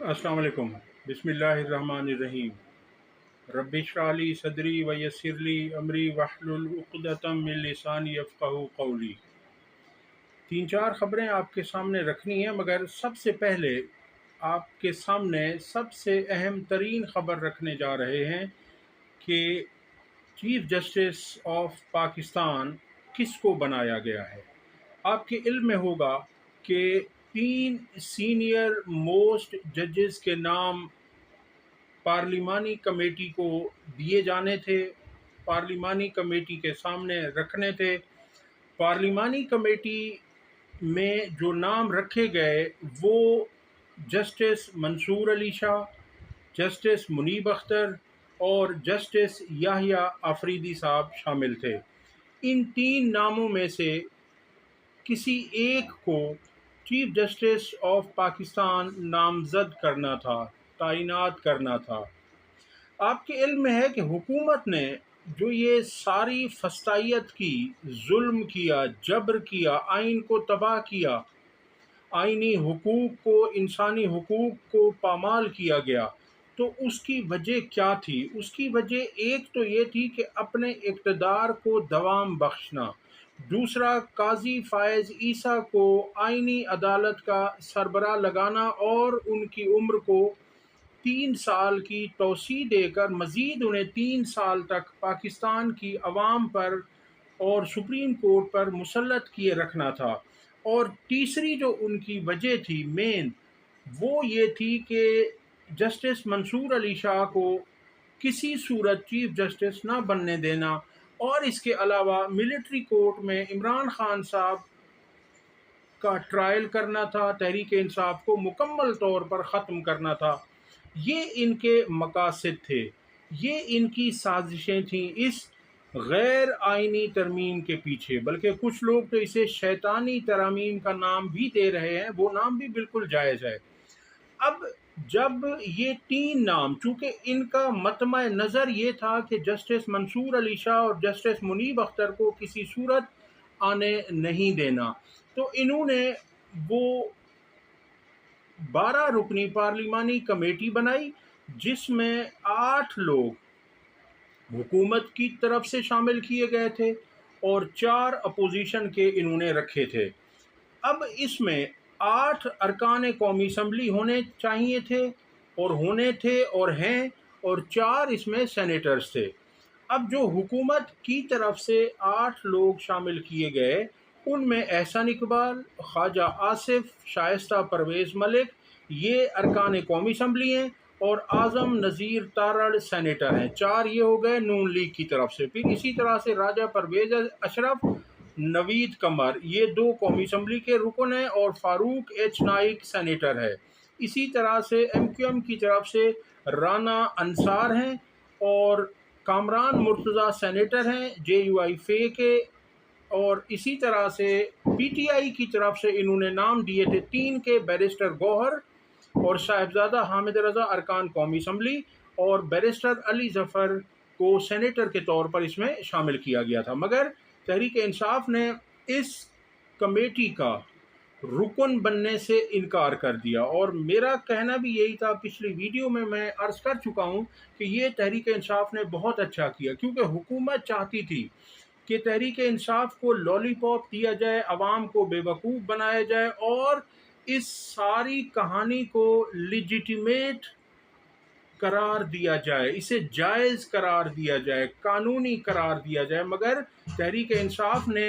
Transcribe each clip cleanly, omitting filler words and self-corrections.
السلام علیکم۔ بسم اللہ الرحمن الرحیم۔ رب اشرح لی صدری ویسر لی امری واحلل عقدۃ من لسانی یفقہوا قولی۔ تین چار خبریں آپ کے سامنے رکھنی ہیں، مگر سب سے پہلے آپ کے سامنے سب سے اہم ترین خبر رکھنے جا رہے ہیں کہ چیف جسٹس آف پاکستان کس کو بنایا گیا ہے۔ آپ کے علم میں ہوگا کہ 3 سینئر موسٹ ججز کے نام پارلیمانی کمیٹی کو دیے جانے تھے، پارلیمانی کمیٹی کے سامنے رکھنے تھے۔ پارلیمانی کمیٹی میں جو نام رکھے گئے وہ جسٹس منصور علی شاہ، جسٹس منیب اختر اور جسٹس یحییٰ آفریدی صاحب شامل تھے۔ ان 3 ناموں میں سے کسی ایک کو چیف جسٹس آف پاکستان نامزد کرنا تھا، تعینات کرنا تھا۔ آپ کے علم میں ہے کہ حکومت نے جو یہ ساری فسطائیت کی، ظلم کیا، جبر کیا، آئین کو تباہ کیا، آئینی حقوق کو، انسانی حقوق کو پامال کیا گیا، تو اس کی وجہ کیا تھی؟ اس کی وجہ ایک تو یہ تھی کہ اپنے اقتدار کو دوام بخشنا، دوسرا قاضی فائز عیسیٰ کو آئینی عدالت کا سربراہ لگانا اور ان کی عمر کو 3 سال کی توسیع دے کر مزید انہیں 3 سال تک پاکستان کی عوام پر اور سپریم کورٹ پر مسلط کیے رکھنا تھا۔ اور تیسری جو ان کی وجہ تھی مین، وہ یہ تھی کہ جسٹس منصور علی شاہ کو کسی صورت چیف جسٹس نہ بننے دینا، اور اس کے علاوہ ملٹری کورٹ میں عمران خان صاحب کا ٹرائل کرنا تھا، تحریک انصاف کو مکمل طور پر ختم کرنا تھا۔ یہ ان کے مقاصد تھے، یہ ان کی سازشیں تھیں اس غیر آئینی ترمیم کے پیچھے، بلکہ کچھ لوگ تو اسے شیطانی ترامیم کا نام بھی دے رہے ہیں، وہ نام بھی بالکل جائز ہے۔ اب جب یہ 3 نام، چونکہ ان کا مطمع نظر یہ تھا کہ جسٹس منصور علی شاہ اور جسٹس منیب اختر کو کسی صورت آنے نہیں دینا، تو انہوں نے وہ 12 رکنی پارلیمانی کمیٹی بنائی، جس میں 8 لوگ حکومت کی طرف سے شامل کیے گئے تھے اور 4 اپوزیشن کے انہوں نے رکھے تھے۔ اب اس میں 8 ارکان قومی اسمبلی ہونے چاہیے تھے اور ہونے تھے اور ہیں، اور 4 اس میں سینیٹرز تھے۔ اب جو حکومت کی طرف سے 8 لوگ شامل کیے گئے، ان میں احسن اقبال، خواجہ آصف، شائستہ پرویز ملک یہ ارکان قومی اسمبلی ہیں، اور اعظم نذیر تارڑ سینیٹر ہیں۔ 4 یہ ہو گئے نون لیگ کی طرف سے۔ پھر اسی طرح سے راجہ پرویز اشرف، نوید قمر یہ 2 قومی اسمبلی کے رکن ہیں، اور فاروق ایچ نائک سینیٹر ہے۔ اسی طرح سے ایم کیو ایم کی طرف سے رانا انصار ہیں، اور کامران مرتضیٰ سینیٹر ہیں جے یو آئی فے کے، اور اسی طرح سے پی ٹی آئی کی طرف سے انہوں نے نام دیے تھے 3 کے، بیرسٹر گوہر اور صاحبزادہ حامد رضا ارکان قومی اسمبلی، اور بیرسٹر علی ظفر کو سینیٹر کے طور پر اس میں شامل کیا گیا تھا۔ مگر تحریک انصاف نے اس کمیٹی کا رکن بننے سے انکار کر دیا، اور میرا کہنا بھی یہی تھا، پچھلی ویڈیو میں عرض کر چکا ہوں کہ یہ تحریک انصاف نے بہت اچھا کیا، کیونکہ حکومت چاہتی تھی کہ تحریک انصاف کو لالی پاپ دیا جائے، عوام کو بے وقوف بنایا جائے، اور اس ساری کہانی کو لیجیٹیمیٹ قرار دیا جائے، اسے جائز قرار دیا جائے، قانونی قرار دیا جائے۔ مگر تحریک انصاف نے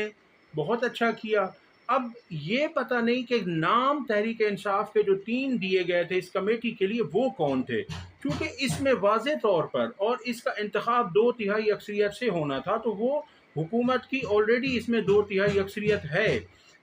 بہت اچھا کیا۔ اب یہ پتہ نہیں کہ نام تحریک انصاف کے جو 3 دیے گئے تھے اس کمیٹی کے لیے وہ کون تھے، کیونکہ اس میں واضح طور پر، اور اس کا انتخاب 2/3 اکثریت سے ہونا تھا، تو وہ حکومت کی آلریڈی اس میں 2/3 اکثریت ہے۔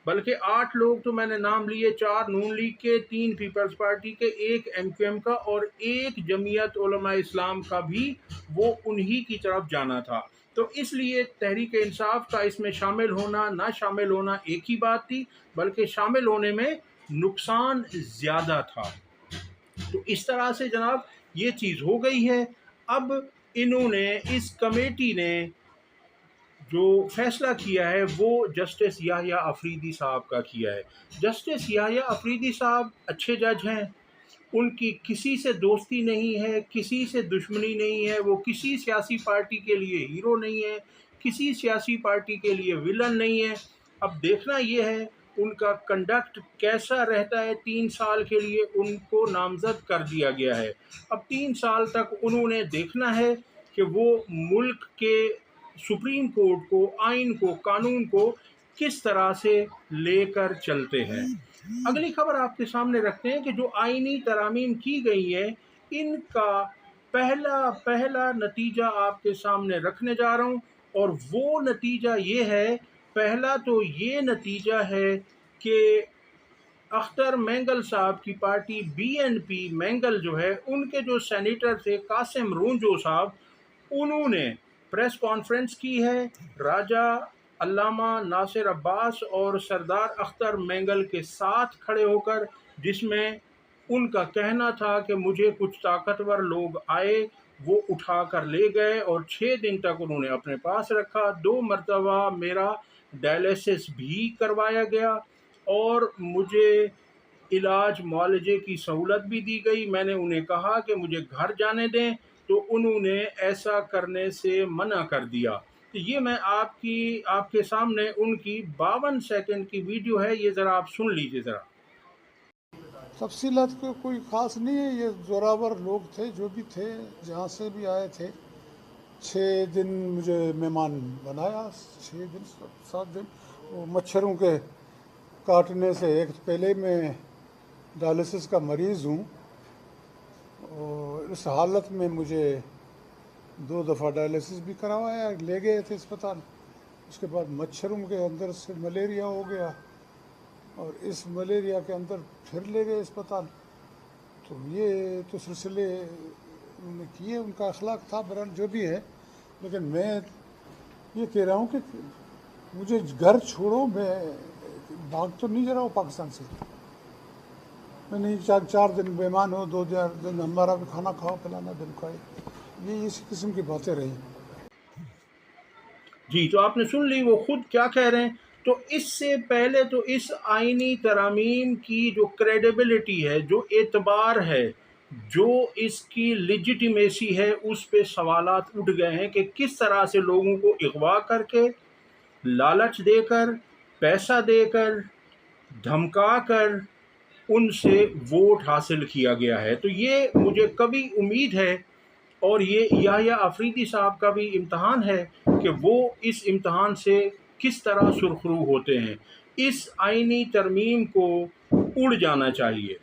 بلکہ 8 لوگ تو میں نے نام لیے، 4 نون لیگ کے، 3 پیپلز پارٹی کے، 1 ایم کیو ایم کا، اور 1 جمعیت علماء اسلام کا بھی وہ انہی کی طرف جانا تھا۔ تو اس لیے تحریک انصاف کا اس میں شامل ہونا نہ شامل ہونا ایک ہی بات تھی، بلکہ شامل ہونے میں نقصان زیادہ تھا۔ تو اس طرح سے جناب یہ چیز ہو گئی ہے۔ اب انہوں نے، اس کمیٹی نے جو فیصلہ کیا ہے وہ جسٹس یحییٰ آفریدی صاحب کا کیا ہے۔ جسٹس یحییٰ آفریدی صاحب اچھے جج ہیں، ان کی کسی سے دوستی نہیں ہے، کسی سے دشمنی نہیں ہے، وہ کسی سیاسی پارٹی کے لیے ہیرو نہیں ہے، کسی سیاسی پارٹی کے لیے ولن نہیں ہے۔ اب دیکھنا یہ ہے ان کا کنڈکٹ کیسا رہتا ہے۔ 3 سال کے لیے ان کو نامزد کر دیا گیا ہے۔ اب 3 سال تک انہوں نے دیکھنا ہے کہ وہ ملک کے سپریم کورٹ کو، آئین کو، قانون کو کس طرح سے لے کر چلتے ہیں۔ اگلی خبر آپ کے سامنے رکھتے ہیں کہ جو آئینی ترامیم کی گئی ہیں ان کا پہلا نتیجہ آپ کے سامنے رکھنے جا رہا ہوں، اور وہ نتیجہ یہ ہے، پہلا تو یہ نتیجہ ہے کہ اختر مینگل صاحب کی party B N P Mengal جو ہے، ان کے جو سینیٹر تھے قاسم رونجو صاحب، انہوں نے پریس کانفرنس کی ہے راجہ علامہ ناصر عباس اور سردار اختر مینگل کے ساتھ کھڑے ہو کر، جس میں ان کا کہنا تھا کہ مجھے کچھ طاقتور لوگ آئے، وہ اٹھا کر لے گئے اور 6 دن تک انہوں نے اپنے پاس رکھا۔ 2 مرتبہ میرا ڈائلیسس بھی کروایا گیا اور مجھے علاج معالجے کی سہولت بھی دی گئی۔ میں نے انہیں کہا کہ مجھے گھر جانے دیں تو انہوں نے ایسا کرنے سے منع کر دیا۔ تو یہ میں آپ کے سامنے ان کی 52 سیکنڈ کی ویڈیو ہے، یہ ذرا آپ سن لیجئے ذرا۔ تفصیلات کوئی خاص نہیں ہے، یہ زوراور لوگ تھے جو بھی تھے، جہاں سے بھی آئے تھے۔ 6 دن مجھے مہمان بنایا، 6 دن 7 دن۔ وہ مچھروں کے کاٹنے سے، ایک پہلے میں ڈائلسس کا مریض ہوں، اور اس حالت میں مجھے 2 دفعہ ڈائلسس بھی کروایا، لے گئے تھے اسپتال۔ اس کے بعد مچھروں کے اندر سے ملیریا ہو گیا، اور اس ملیریا کے اندر پھر لے گئے اسپتال۔ تو یہ تو سلسلے انہوں نے کیے، ان کا اخلاق تھا، برحال جو بھی ہے۔ لیکن میں یہ کہہ رہا ہوں کہ مجھے گھر چھوڑو، میں بھاگ تو نہیں جا رہا ہوں پاکستان سے۔ میں نہیں 4 دن مہمان ہو، 2 دن ہمارا بھی کھانا کھاؤ، پلانا دن کھائے، یہ اس قسم کی باتیں رہی۔ جی، تو آپ نے سن لی وہ خود کیا کہہ رہے ہیں۔ تو اس سے پہلے تو اس آئینی ترامیم کی جو کریڈیبلٹی ہے، جو اعتبار ہے، جو اس کی لیجیٹیمیسی ہے، اس پہ سوالات اٹھ گئے ہیں کہ کس طرح سے لوگوں کو اغوا کر کے، لالچ دے کر، پیسہ دے کر، دھمکا کر ان سے ووٹ حاصل کیا گیا ہے۔ تو یہ مجھے کبھی امید ہے، اور یہ یحییٰ آفریدی صاحب کا بھی امتحان ہے کہ وہ اس امتحان سے کس طرح سرخرو ہوتے ہیں۔ اس آئینی ترمیم کو اڑ جانا چاہیے۔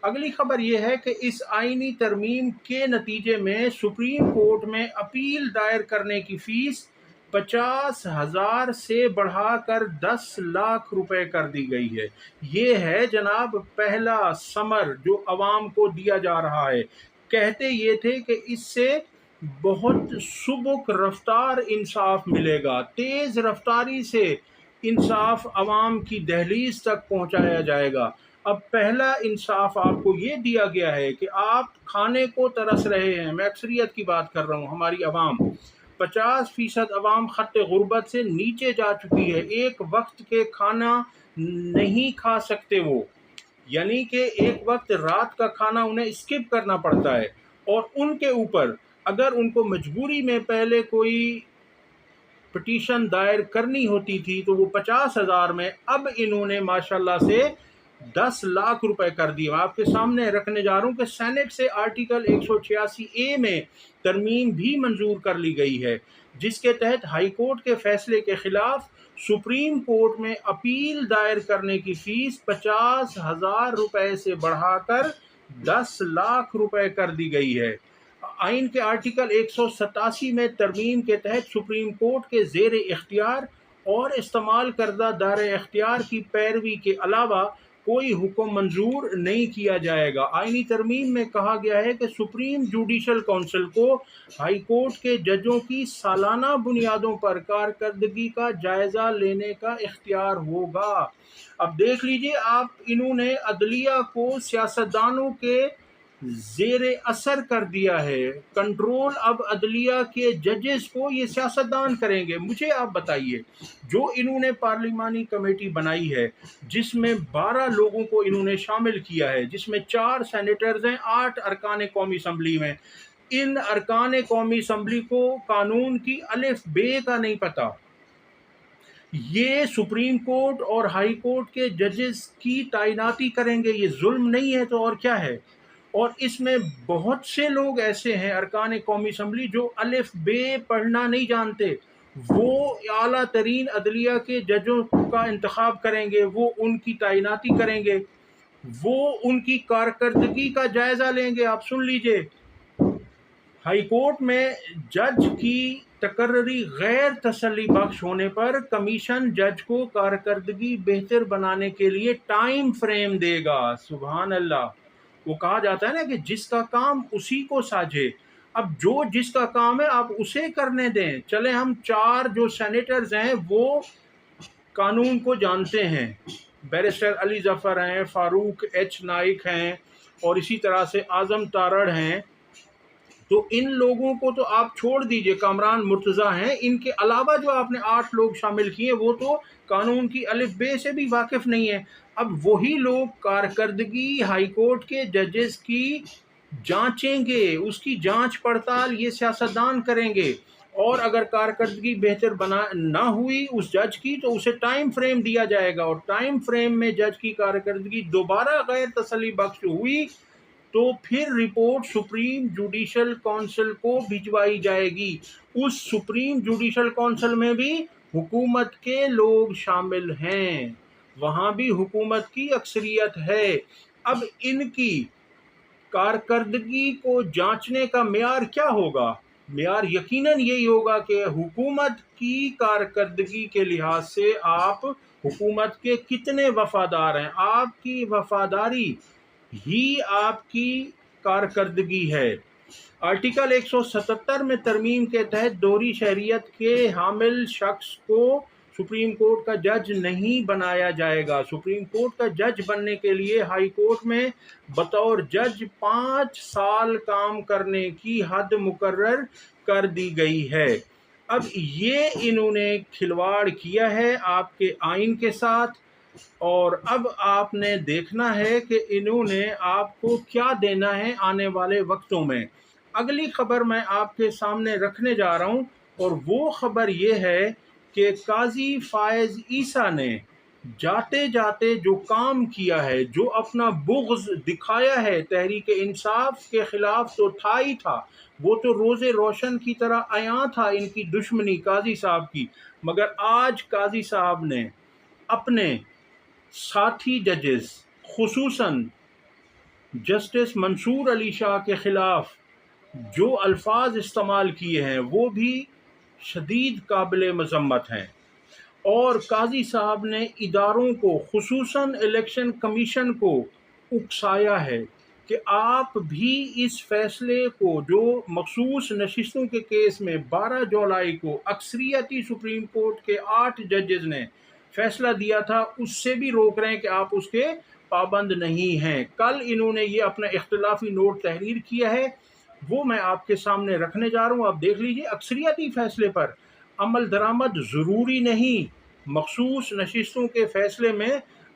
اگلی خبر یہ ہے کہ اس آئینی ترمیم کے نتیجے میں سپریم کورٹ میں اپیل دائر کرنے کی فیس 50,000 سے بڑھا کر 10 لاکھ روپے کر دی گئی ہے۔ یہ ہے جناب پہلا ثمر جو عوام کو دیا جا رہا ہے۔ کہتے یہ تھے کہ اس سے بہت سبک رفتار انصاف ملے گا، تیز رفتاری سے انصاف عوام کی دہلیز تک پہنچایا جائے گا۔ اب پہلا انصاف آپ کو یہ دیا گیا ہے کہ آپ کھانے کو ترس رہے ہیں، میں اکثریت کی بات کر رہا ہوں، ہماری عوام 50% عوام خط غربت سے نیچے جا چکی ہے، ایک وقت کے کھانا نہیں کھا سکتے وہ، یعنی کہ ایک وقت رات کا کھانا انہیں اسکپ کرنا پڑتا ہے، اور ان کے اوپر اگر ان کو مجبوری میں پہلے کوئی پٹیشن دائر کرنی ہوتی تھی تو وہ 50,000 میں اب انہوں نے ماشاءاللہ سے 10 لاکھ روپے کر دی۔ آپ کے سامنے رکھنے جا رہا ہوں کہ سینٹ سے آرٹیکل 186A میں ترمیم بھی منظور کر لی گئی ہے، جس کے تحت ہائی کورٹ کے فیصلے کے خلاف سپریم کورٹ میں اپیل دائر کرنے کی فیس 50,000 روپے سے بڑھا کر 10 لاکھ روپے کر دی گئی ہے۔ آئین کے آرٹیکل 187 میں ترمیم کے تحت سپریم کورٹ کے زیر اختیار اور استعمال کردہ دار اختیار کی پیروی کے علاوہ کوئی حکم منظور نہیں کیا جائے گا۔ آئینی ترمیم میں کہا گیا ہے کہ سپریم جوڈیشل کونسل کو ہائی کورٹ کے ججوں کی سالانہ بنیادوں پر کارکردگی کا جائزہ لینے کا اختیار ہوگا۔ اب دیکھ لیجئے آپ، انہوں نے عدلیہ کو سیاستدانوں کے زیر اثر کر دیا ہے۔ کنٹرول اب عدلیہ کے ججز کو یہ سیاستدان کریں گے۔ مجھے آپ بتائیے، جو انہوں نے پارلیمانی کمیٹی بنائی ہے جس میں 12 لوگوں کو انہوں نے شامل کیا ہے، جس میں 4 سینیٹرز ہیں، 8 ارکان قومی اسمبلی میں، ان ارکان قومی اسمبلی کو قانون کی الف بے کا نہیں پتہ۔ یہ سپریم کورٹ اور ہائی کورٹ کے ججز کی تعیناتی کریں گے۔ یہ ظلم نہیں ہے تو اور کیا ہے؟ اور اس میں بہت سے لوگ ایسے ہیں ارکان قومی اسمبلی جو الف بے پڑھنا نہیں جانتے، وہ اعلیٰ ترین عدلیہ کے ججوں کا انتخاب کریں گے، وہ ان کی تعیناتی کریں گے، وہ ان کی کارکردگی کا جائزہ لیں گے۔ آپ سن لیجئے، ہائی کورٹ میں جج کی تقرری غیر تسلی بخش ہونے پر کمیشن جج کو کارکردگی بہتر بنانے کے لیے ٹائم فریم دے گا۔ سبحان اللہ۔ وہ کہا جاتا ہے نا کہ جس کا کام اسی کو ساجھے۔ اب جو جس کا کام ہے آپ اسے کرنے دیں۔ چلے ہم 4 جو سینیٹرز ہیں وہ قانون کو جانتے ہیں، بیرسٹر علی ظفر ہیں، فاروق ایچ نائک ہیں، اور اسی طرح سے اعظم تارڑ ہیں، تو ان لوگوں کو تو آپ چھوڑ دیجئے، کامران مرتضیٰ ہیں، ان کے علاوہ جو آپ نے 8 لوگ شامل کیے وہ تو قانون کی الف بے سے بھی واقف نہیں ہے۔ اب وہی لوگ کارکردگی ہائی کورٹ کے ججز کی جانچیں گے، اس کی جانچ پڑتال یہ سیاستدان کریں گے، اور اگر کارکردگی بہتر نہ ہوئی اس جج کی تو اسے ٹائم فریم دیا جائے گا، اور ٹائم فریم میں جج کی کارکردگی دوبارہ غیر تسلی بخش ہوئی تو پھر رپورٹ سپریم جوڈیشل کونسل کو بھجوائی جائے گی۔ اس سپریم جوڈیشل کونسل میں بھی حکومت کے لوگ شامل ہیں، وہاں بھی حکومت کی اکثریت ہے۔ اب ان کی کارکردگی کو جانچنے کا معیار کیا ہوگا؟ معیار یقیناً یہی ہوگا کہ حکومت کی کارکردگی کے لحاظ سے آپ حکومت کے کتنے وفادار ہیں۔ آپ کی وفاداری ہی آپ کی کارکردگی ہے۔ آرٹیکل 177 میں ترمیم کے تحت دوہری شہریت کے حامل شخص کو سپریم کورٹ کا جج نہیں بنایا جائے گا۔ سپریم کورٹ کا جج بننے کے لیے ہائی کورٹ میں بطور جج 5 سال کام کرنے کی حد مقرر کر دی گئی ہے۔ اب یہ انہوں نے کھلواڑ کیا ہے آپ کے آئین کے ساتھ، اور اب آپ نے دیکھنا ہے کہ انہوں نے آپ کو کیا دینا ہے آنے والے وقتوں میں۔ اگلی خبر میں آپ کے سامنے رکھنے جا رہا ہوں، اور وہ خبر یہ ہے کہ قاضی فائز عیسیٰ نے جاتے جاتے جو کام کیا ہے، جو اپنا بغض دکھایا ہے تحریک انصاف کے خلاف، تو تھا ہی تھا، وہ تو روز روشن کی طرح عیاں تھا ان کی دشمنی قاضی صاحب کی، مگر آج قاضی صاحب نے اپنے ساتھی ججز خصوصاً جسٹس منصور علی شاہ کے خلاف جو الفاظ استعمال کیے ہیں وہ بھی شدید قابل مذمت ہیں، اور قاضی صاحب نے اداروں کو خصوصاً الیکشن کمیشن کو اکسایا ہے کہ آپ بھی اس فیصلے کو جو مخصوص نشستوں کے کیس میں 12 جولائی کو اکثریتی سپریم کورٹ کے 8 ججز نے فیصلہ دیا تھا، اس سے بھی روک رہے ہیں کہ آپ اس کے پابند نہیں ہیں۔ کل انہوں نے یہ اپنا اختلافی نوٹ تحریر کیا ہے، وہ میں آپ کے سامنے رکھنے جا رہا ہوں، آپ دیکھ لیجئے۔ اکثریتی فیصلے پر عمل درآمد ضروری نہیں، مخصوص نشستوں کے فیصلے میں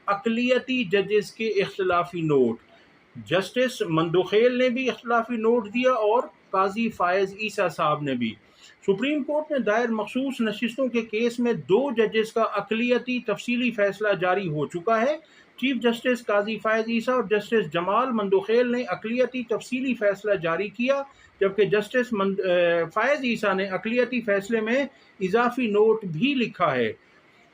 اقلیتی ججز کے اختلافی نوٹ۔ جسٹس مندوخیل نے بھی اختلافی نوٹ دیا، اور قاضی فائز عیسیٰ صاحب نے بھی۔ سپریم کورٹ میں دائر مخصوص نشستوں کے کیس میں 2 ججز کا اقلیتی تفصیلی فیصلہ جاری ہو چکا ہے۔ چیف جسٹس قاضی فائز عیسیٰ اور جسٹس جمال مندوخیل نے اقلیتی تفصیلی فیصلہ جاری کیا، جبکہ جسٹس فائز عیسیٰ نے اقلیتی فیصلے میں اضافی نوٹ بھی لکھا ہے۔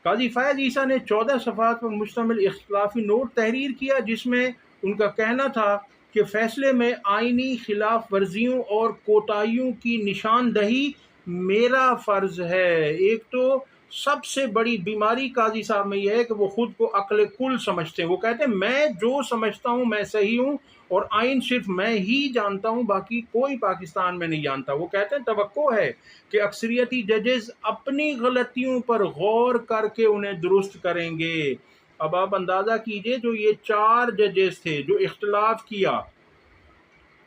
قاضی فائز عیسیٰ نے 14 صفحات پر مشتمل اختلافی نوٹ تحریر کیا، جس میں ان کا کہنا تھا کہ فیصلے میں آئینی خلاف ورزیوں اور کوتاہیوں کی نشاندہی میرا فرض ہے۔ ایک تو سب سے بڑی بیماری قاضی صاحب میں یہ ہے کہ وہ خود کو عقل کل سمجھتے ہیں۔ وہ کہتے ہیں میں جو سمجھتا ہوں میں صحیح ہوں، اور آئین صرف میں ہی جانتا ہوں، باقی کوئی پاکستان میں نہیں جانتا۔ وہ کہتے ہیں توقع ہے کہ اکثریتی ججز اپنی غلطیوں پر غور کر کے انہیں درست کریں گے۔ اب آپ اندازہ کیجئے جو یہ 4 ججز تھے جو اختلاف کیا،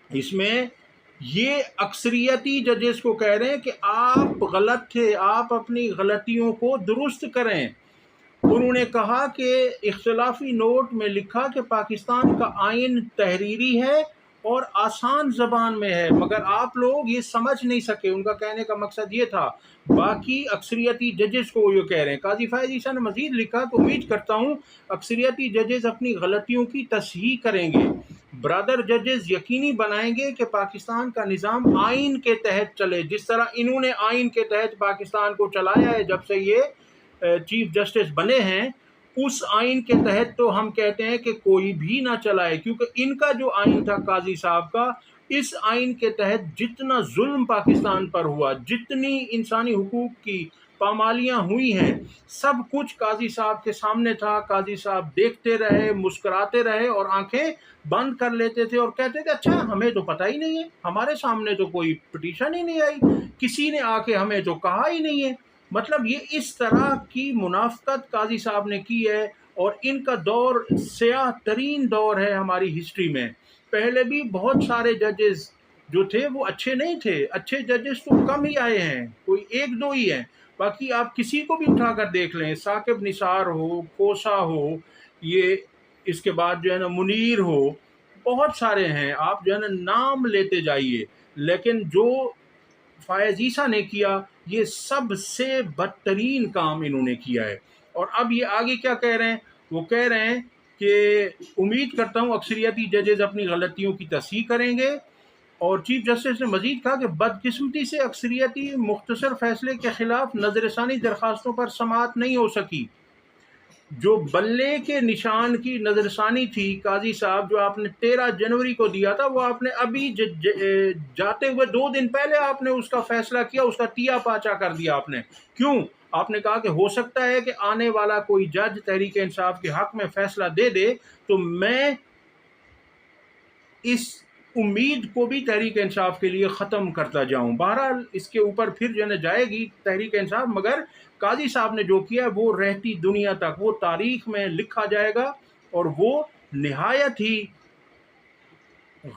اس میں یہ اکثریتی ججز کو کہہ رہے ہیں کہ آپ غلط تھے، آپ اپنی غلطیوں کو درست کریں۔ انہوں نے کہا کہ اختلافی نوٹ میں لکھا کہ پاکستان کا آئین تحریری ہے اور آسان زبان میں ہے، مگر آپ لوگ یہ سمجھ نہیں سکے۔ ان کا کہنے کا مقصد یہ تھا۔ باقی اکثریتی ججز کو یہ کہہ رہے ہیں۔ قاضی فائز عیسیٰ نے مزید لکھا کہ امید کرتا ہوں اکثریتی ججز اپنی غلطیوں کی تصحیح کریں گے۔ برادر ججز یقینی بنائیں گے کہ پاکستان کا نظام آئین کے تحت چلے، جس طرح انہوں نے آئین کے تحت پاکستان کو چلایا ہے جب سے یہ چیف جسٹس بنے ہیں۔ اس آئین کے تحت تو ہم کہتے ہیں کہ کوئی بھی نہ چلائے، کیونکہ ان کا جو آئین تھا قاضی صاحب کا، اس آئین کے تحت جتنا ظلم پاکستان پر ہوا، جتنی انسانی حقوق کی پامالیاں ہوئی ہیں، سب کچھ قاضی صاحب کے سامنے تھا۔ قاضی صاحب دیکھتے رہے، مسکراتے رہے اور آنکھیں بند کر لیتے تھے اور کہتے تھے اچھا ہمیں تو پتہ ہی نہیں ہے، ہمارے سامنے تو کوئی پٹیشن ہی نہیں آئی، کسی نے آ کے ہمیں تو کہا ہی نہیں ہے۔ مطلب یہ اس طرح کی منافقت قاضی صاحب نے کی ہے، اور ان کا دور سیاہ ترین دور ہے ہماری ہسٹری میں۔ پہلے بھی بہت سارے ججز جو تھے وہ اچھے نہیں تھے، اچھے ججز تو کم ہی آئے ہیں، کوئی ایک دو ہی ہیں۔ باقی آپ کسی کو بھی اٹھا کر دیکھ لیں، ثاقب نثار ہو، کوسا ہو، یہ اس کے بعد جو ہے نا منیر ہو، بہت سارے ہیں، آپ جو ہے نا نام لیتے جائیے۔ لیکن جو فائز عیسیٰ نے کیا، یہ سب سے بدترین کام انہوں نے کیا ہے۔ اور اب یہ آگے کیا کہہ رہے ہیں؟ وہ کہہ رہے ہیں کہ امید کرتا ہوں اکثریتی ججز اپنی غلطیوں کی تصحیح کریں گے۔ اور چیف جسٹس نے مزید کہا کہ بدقسمتی سے اکثریتی مختصر فیصلے کے خلاف نظر ثانی درخواستوں پر سماعت نہیں ہو سکی۔ جو بلے کے نشان کی نظر ثانی تھی قاضی صاحب، جو آپ نے 13 جنوری کو دیا تھا، وہ آپ نے ابھی جاتے ہوئے 2 دن پہلے آپ نے اس کا فیصلہ کیا، اس کا تیا پاچا کر دیا آپ نے۔ کیوں؟ آپ نے کہا کہ ہو سکتا ہے کہ آنے والا کوئی جج تحریک انصاف کے حق میں فیصلہ دے دے تو میں اس امید کو بھی تحریک انصاف کے لیے ختم کرتا جاؤں۔ بہرحال اس کے اوپر پھر جو ہے جائے گی تحریک انصاف، مگر قاضی صاحب نے جو کیا وہ رہتی دنیا تک، وہ تاریخ میں لکھا جائے گا، اور وہ نہایت ہی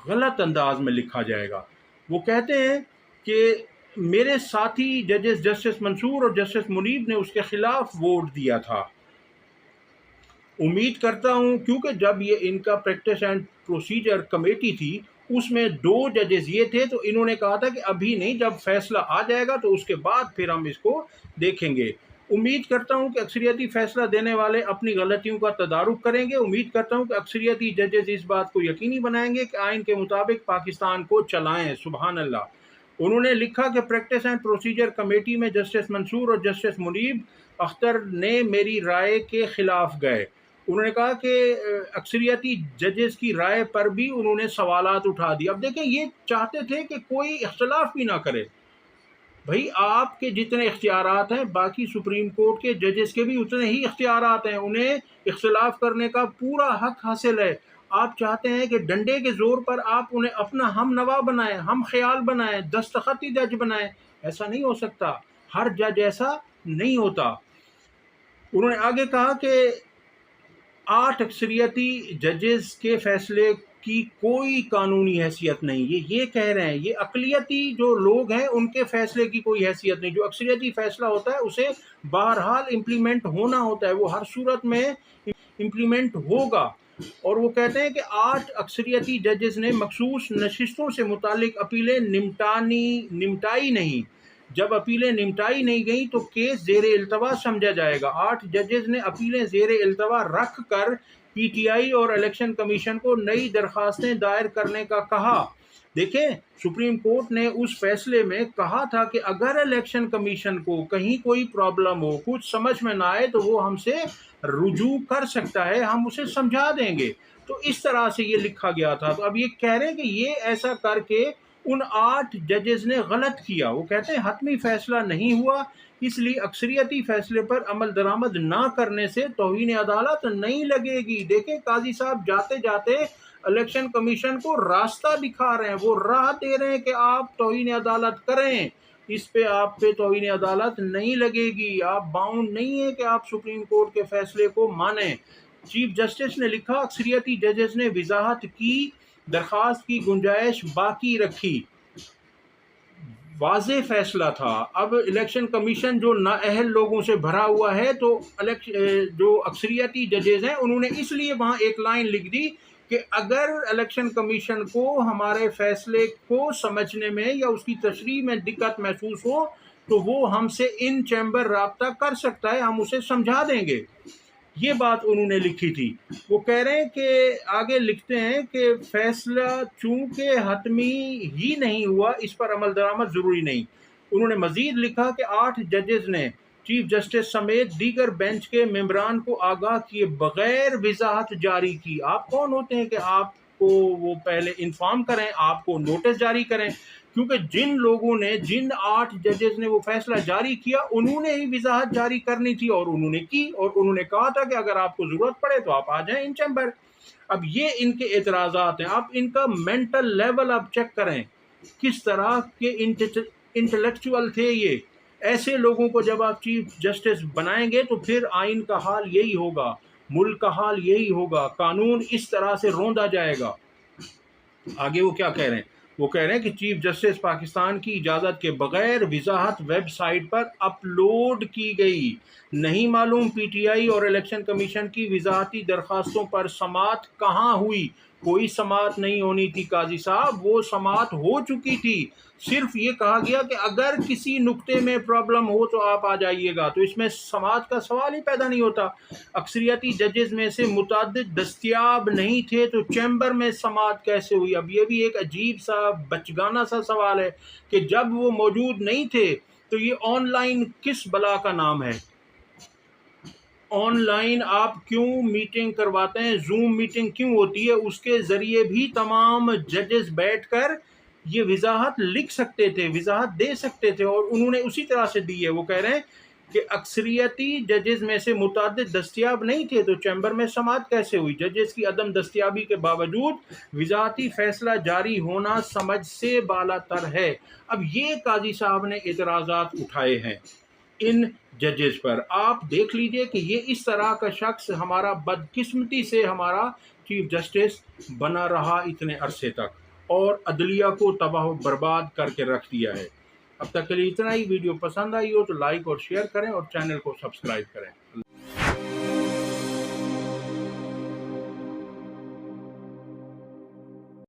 غلط انداز میں لکھا جائے گا۔ وہ کہتے ہیں کہ میرے ساتھی ججز جسٹس منصور اور جسٹس منیب نے اس کے خلاف ووٹ دیا تھا۔ امید کرتا ہوں، کیونکہ جب یہ ان کا پریکٹس اینڈ پروسیجر کمیٹی تھی، اس میں 2 ججز یہ تھے، تو انہوں نے کہا تھا کہ ابھی نہیں، جب فیصلہ آ جائے گا تو اس کے بعد پھر ہم اس کو دیکھیں گے۔ امید کرتا ہوں کہ اکثریتی فیصلہ دینے والے اپنی غلطیوں کا تدارک کریں گے۔ امید کرتا ہوں کہ اکثریتی ججز اس بات کو یقینی بنائیں گے کہ آئین کے مطابق پاکستان کو چلائیں۔ سبحان اللہ۔ انہوں نے لکھا کہ پریکٹس اینڈ پروسیجر کمیٹی میں جسٹس منصور اور جسٹس منیب اختر نے میری رائے کے خلاف گئے۔ انہوں نے کہا کہ اکثریتی ججز کی رائے پر بھی انہوں نے سوالات اٹھا دی۔ اب دیکھیں، یہ چاہتے تھے کہ کوئی اختلاف بھی نہ کرے۔ بھائی آپ کے جتنے اختیارات ہیں، باقی سپریم کورٹ کے ججز کے بھی اتنے ہی اختیارات ہیں، انہیں اختلاف کرنے کا پورا حق حاصل ہے۔ آپ چاہتے ہیں کہ ڈنڈے کے زور پر آپ انہیں اپنا ہم نوا بنائیں، ہم خیال بنائیں، دستخطی جج بنائیں، ایسا نہیں ہو سکتا۔ ہر جج ایسا نہیں ہوتا۔ انہوں نے آگے کہا کہ 8 اکثریتی ججز کے فیصلے کی کوئی قانونی حیثیت نہیں۔ یہ کہہ رہے ہیں، یہ اقلیتی جو لوگ ہیں ان کے فیصلے کی کوئی حیثیت نہیں۔ جو اکثریتی فیصلہ ہوتا ہے اسے بہرحال امپلیمنٹ ہونا ہوتا ہے، وہ ہر صورت میں امپلیمنٹ ہوگا۔ اور وہ کہتے ہیں کہ 8 اکثریتی ججز نے مخصوص نشستوں سے متعلق اپیلیں نمٹائی نہیں۔ جب اپیلیں نمٹائی نہیں گئیں تو کیس زیر التوا سمجھا جائے گا۔ 8 ججز نے اپیلیں زیر التوا رکھ کر پی ٹی آئی اور الیکشن کمیشن کو نئی درخواستیں دائر کرنے کا کہا۔ دیکھیں، سپریم کورٹ نے اس فیصلے میں کہا تھا کہ اگر الیکشن کمیشن کو کہیں کوئی پرابلم ہو، کچھ سمجھ میں نہ آئے تو وہ ہم سے رجوع کر سکتا ہے، ہم اسے سمجھا دیں گے۔ تو اس طرح سے یہ لکھا گیا تھا۔ تو اب یہ کہہ رہے ہیں کہ یہ ایسا کر کے ان 8 ججز نے غلط کیا۔ وہ کہتے ہیں حتمی فیصلہ نہیں ہوا، اس لیے اکثریتی فیصلے پر عمل درآمد نہ کرنے سے توہین عدالت نہیں لگے گی۔ دیکھیں، قاضی صاحب جاتے جاتے الیکشن کمیشن کو راستہ دکھا رہے ہیں، وہ راہ دے رہے ہیں کہ آپ توہین عدالت کریں، اس پہ آپ پہ توہین عدالت نہیں لگے گی، آپ باؤنڈ نہیں ہیں کہ آپ سپریم کورٹ کے فیصلے کو مانیں۔ چیف جسٹس نے لکھا، اکثریتی ججز نے وضاحت کی درخواست کی گنجائش باقی رکھی، واضح فیصلہ تھا۔ اب الیکشن کمیشن جو نااہل لوگوں سے بھرا ہوا ہے، تو جو اکثریتی ججز ہیں انہوں نے اس لیے وہاں ایک لائن لکھ دی کہ اگر الیکشن کمیشن کو ہمارے فیصلے کو سمجھنے میں یا اس کی تشریح میں دقت محسوس ہو تو وہ ہم سے ان چیمبر رابطہ کر سکتا ہے، ہم اسے سمجھا دیں گے۔ یہ بات انہوں نے لکھی تھی۔ وہ کہہ رہے ہیں کہ آگے لکھتے ہیں کہ فیصلہ چونکہ حتمی ہی نہیں ہوا، اس پر عمل درآمد ضروری نہیں۔ انہوں نے مزید لکھا کہ 8 ججز نے چیف جسٹس سمیت دیگر بینچ کے ممبران کو آگاہ کیے بغیر وضاحت جاری کی۔ آپ کون ہوتے ہیں کہ آپ کو وہ پہلے انفارم کریں، آپ کو نوٹس جاری کریں؟ کیونکہ جن لوگوں نے، جن 8 ججز نے وہ فیصلہ جاری کیا، انہوں نے ہی وضاحت جاری کرنی تھی، اور انہوں نے کی، اور انہوں نے کہا تھا کہ اگر آپ کو ضرورت پڑے تو آپ آ جائیں ان چیمبر۔ اب یہ ان کے اعتراضات ہیں۔ آپ ان کا مینٹل لیول آپ چیک کریں، کس طرح کے انٹلیکچوئل تھے یہ۔ ایسے لوگوں کو جب آپ چیف جسٹس بنائیں گے تو پھر آئین کا حال یہی ہوگا، ملک کا حال یہی ہوگا، قانون اس طرح سے روندا جائے گا۔ آگے وہ کیا کہہ رہے ہیں؟ وہ کہہ رہے ہیں کہ چیف جسٹس پاکستان کی اجازت کے بغیر وضاحت ویب سائٹ پر اپلوڈ کی گئی۔ نہیں معلوم پی ٹی آئی اور الیکشن کمیشن کی وضاحتی درخواستوں پر سماعت کہاں ہوئی۔ کوئی سماعت نہیں ہونی تھی قاضی صاحب، وہ سماعت ہو چکی تھی۔ صرف یہ کہا گیا کہ اگر کسی نقطے میں پرابلم ہو تو آپ آ جائیے گا، تو اس میں سماعت کا سوال ہی پیدا نہیں ہوتا۔ اکثریتی ججز میں سے متعدد دستیاب نہیں تھے تو چیمبر میں سماعت کیسے ہوئی؟ اب یہ بھی ایک عجیب سا بچگانہ سا سوال ہے کہ جب وہ موجود نہیں تھے تو یہ آن لائن کس بلا کا نام ہے؟ آن لائن آپ کیوں میٹنگ کرواتے ہیں؟ زوم میٹنگ کیوں ہوتی ہے؟ اس کے ذریعے بھی تمام ججز بیٹھ کر یہ وضاحت لکھ سکتے تھے، وضاحت دے سکتے تھے، اور انہوں نے اسی طرح سے دی ہے۔ وہ کہہ رہے ہیں کہ اکثریتی ججز میں سے متعدد دستیاب نہیں تھے تو چیمبر میں سماعت کیسے ہوئی؟ ججز کی عدم دستیابی کے باوجود وضاحتی فیصلہ جاری ہونا سمجھ سے بالا تر ہے۔ اب یہ قاضی صاحب نے اعتراضات اٹھائے ہیں ان ججز پر۔ آپ دیکھ لیجئے کہ یہ اس طرح کا شخص ہمارا بدقسمتی سے ہمارا چیف جسٹس بنا رہا اتنے عرصے تک، اور عدلیہ کو تباہ و برباد کر کے رکھ دیا ہے۔ اب تک کے لیے اتنا ہی۔ ویڈیو پسند آئی ہو تو لائک اور شیئر کریں اور چینل کو سبسکرائب کریں۔